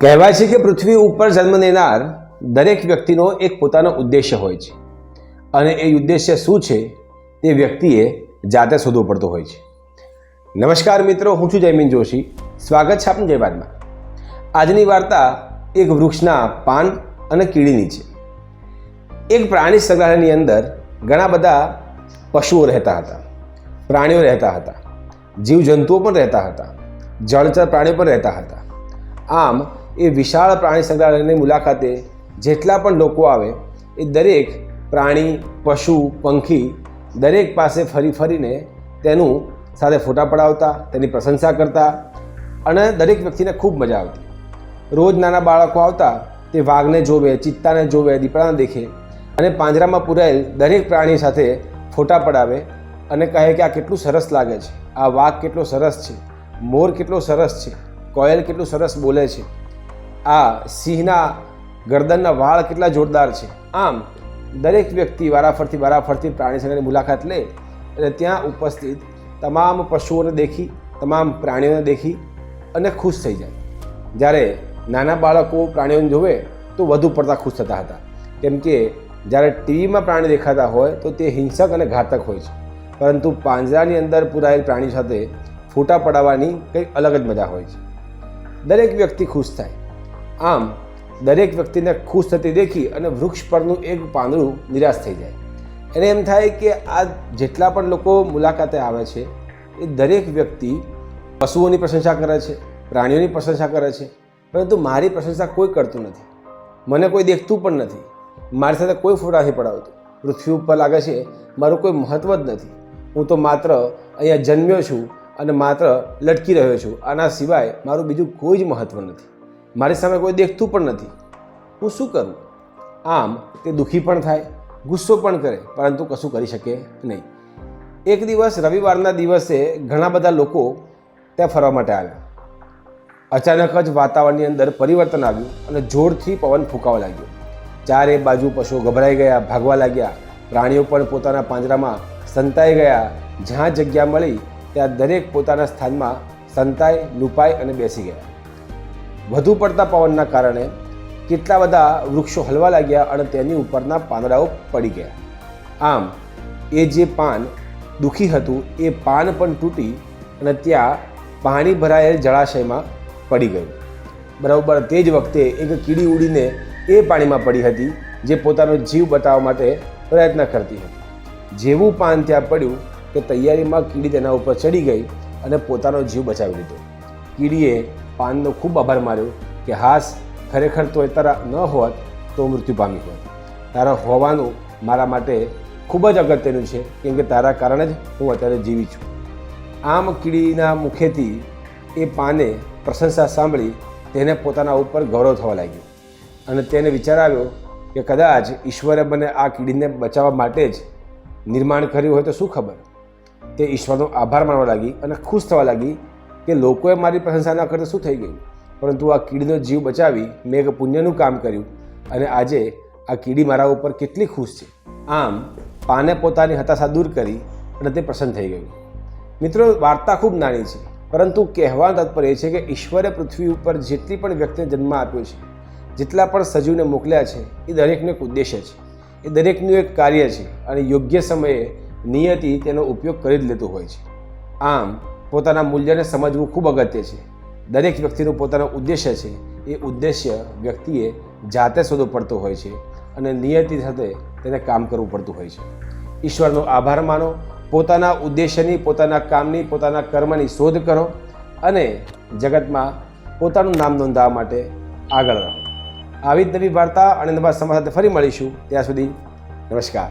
કહેવાય છે કે પૃથ્વી ઉપર જન્મ લેનાર દરેક વ્યક્તિનો એક પોતાનો ઉદ્દેશ્ય હોય છે અને એ ઉદ્દેશ્ય શું છે તે વ્યક્તિએ જાતે શોધવું પડતું હોય છે. નમસ્કાર મિત્રો, હું છું જયમીન જોશી. સ્વાગત છે આપનું જય બાદમાં. આજની વાર્તા એક વૃક્ષના પાન અને કીડીની છે. એક પ્રાણી સંગ્રહાલયની અંદર ઘણા બધા પશુઓ રહેતા હતા, પ્રાણીઓ રહેતા હતા, જીવજંતુઓ પણ રહેતા હતા, જળચર પ્રાણીઓ પણ રહેતા હતા. આમ એ વિશાળ પ્રાણી સંગ્રહાલયની મુલાકાતે જેટલા પણ લોકો આવે એ દરેક પ્રાણી, પશુ, પંખી દરેક પાસે ફરીને તેનું સાથે ફોટા પડાવતા, તેની પ્રશંસા કરતા અને દરેક વ્યક્તિને ખૂબ મજા આવતી. રોજ નાના બાળકો આવતા, તે વાઘને જોવે, ચિત્તાને જોવે, દીપડાને દેખે અને પાંજરામાં પૂરાયેલ દરેક પ્રાણી સાથે ફોટા પડાવે અને કહે કે આ કેટલું સરસ લાગે છે, આ વાઘ કેટલો સરસ છે, મોર કેટલો સરસ છે, કોયલ કેટલું સરસ બોલે છે, આ સિંહના ગરદનના વાળ કેટલા જોરદાર છે. આમ દરેક વ્યક્તિ વારાફરતી પ્રાણી સંગ્રહાલયની મુલાકાત લે અને ત્યાં ઉપસ્થિત તમામ પશુઓને દેખી, તમામ પ્રાણીઓને દેખી અને ખુશ થઈ જાય. જ્યારે નાના બાળકો પ્રાણીઓને જોવે તો વધુ પડતા ખુશ થતા હતા, કેમ કે જ્યારે ટીવીમાં પ્રાણી દેખાતા હોય તો તે હિંસક અને ઘાતક હોય છે, પરંતુ પાંજરાની અંદર પૂરાયેલ પ્રાણી સાથે ફોટા પડાવવાની કંઈક અલગ જ મજા હોય છે. દરેક વ્યક્તિ ખુશ થાય. આમ દરેક વ્યક્તિને ખુશ થતી દેખી અને વૃક્ષ પરનું એક પાંદડું નિરાશ થઈ જાય. એને એમ થાય કે આ જેટલા પણ લોકો મુલાકાતે આવે છે એ દરેક વ્યક્તિ પશુઓની પ્રશંસા કરે છે, પ્રાણીઓની પ્રશંસા કરે છે, પરંતુ મારી પ્રશંસા કોઈ કરતું નથી, મને કોઈ દેખતું પણ નથી, મારી સાથે કોઈ ફોટા નથી પડાવતું. પૃથ્વી ઉપર લાગે છે મારું કોઈ મહત્ત્વ જ નથી. હું તો માત્ર અહીંયા જન્મ્યો છું અને માત્ર લટકી રહ્યો છું, આના સિવાય મારું બીજું કોઈ જ મહત્ત્વ નથી. મારી સામે કોઈ દેખતું પણ નથી, હું શું કરું? આમ તે દુઃખી પણ થાય, ગુસ્સો પણ કરે, પરંતુ કશું કરી શકે નહીં. એક દિવસ રવિવારના દિવસે ઘણા બધા લોકો ત્યાં ફરવા માટે આવ્યા. અચાનક જ વાતાવરણની અંદર પરિવર્તન આવ્યું અને જોરથી પવન ફૂંકાવા લાગ્યો. ચારે બાજુ પશુઓ ગભરાઈ ગયા, ભાગવા લાગ્યા. પ્રાણીઓ પણ પોતાના પાંજરામાં સંતાઈ ગયા. જ્યાં જગ્યા મળી ત્યાં દરેક પોતાના સ્થાનમાં સંતાઈ, લુપાઈ અને બેસી ગયા. વધુ પડતા પવનના કારણે કેટલા બધા વૃક્ષો હલવા લાગ્યા અને તેની ઉપરના પાંદડાઓ પડી ગયા. આમ એ જે પાન દુઃખી હતું એ પાન પણ તૂટી અને ત્યાં પાણી ભરાયેલ જળાશયમાં પડી ગયું. બરાબર તે જ વખતે એક કીડી ઉડીને એ પાણીમાં પડી હતી, જે પોતાનો જીવ બચાવવા માટે પ્રયત્ન કરતી હતી. જેવું પાન ત્યાં પડ્યું કે તૈયારીમાં કીડી તેના ઉપર ચડી ગઈ અને પોતાનો જીવ બચાવી લીધો. કીડીએ પાનનો ખૂબ આભાર માન્યો કે હાશ, ખરેખર તો એ તારા ન હોત તો મૃત્યુ પામી હોત. તારા હોવાનું મારા માટે ખૂબ જ અગત્યનું છે, કેમ કે તારા કારણે જ હું અત્યારે જીવી છું. આમ કીડીના મુખેથી એ પાને પ્રશંસા સાંભળી તેને પોતાના ઉપર ગૌરવ થવા લાગ્યું અને તેને વિચાર આવ્યો કે કદાચ ઈશ્વરે મને આ કીડીને બચાવવા માટે જ નિર્માણ કર્યું હોય તો શું ખબર. તે ઈશ્વરનો આભાર માનવા લાગી અને ખુશ થવા લાગી કે લોકોએ મારી પ્રશંસા ન કરતા શું થઈ ગયું, પરંતુ આ કીડીનો જીવ બચાવી મેં એક પુણ્યનું કામ કર્યું અને આજે આ કીડી મારા ઉપર કેટલી ખુશ છે. આમ પાને પોતાની હતાશા દૂર કરી અને તે પ્રસન્ન થઈ ગયું. મિત્રો, વાર્તા ખૂબ નાની છે, પરંતુ કહેવાનું તાત્પર્ય એ છે કે ઈશ્વરે પૃથ્વી ઉપર જેટલી પણ વ્યક્તિને જન્મ આપ્યો છે, જેટલા પણ સજીવને મોકલ્યા છે, એ દરેકનું એક ઉદ્દેશ્ય છે, એ દરેકનું એક કાર્ય છે અને યોગ્ય સમયે નિયતિ તેનો ઉપયોગ કરી જ લેતું હોય છે. આમ પોતાના મૂલ્યને સમજવું ખૂબ અગત્ય છે. દરેક વ્યક્તિનું પોતાનું ઉદ્દેશ્ય છે, એ ઉદ્દેશ્ય વ્યક્તિએ જાતે શોધવો પડતો હોય છે અને નિયતિ સાથે તેને કામ કરવું પડતું હોય છે. ઈશ્વરનો આભાર માનો, પોતાના ઉદ્દેશ્યની, પોતાના કામની, પોતાના કર્મની શોધ કરો અને જગતમાં પોતાનું નામ નોંધાવવા માટે આગળ રહો. આવી જ નવી વાર્તા અને નવા સમાજ સાથે ફરી મળીશું. ત્યાં સુધી નમસ્કાર.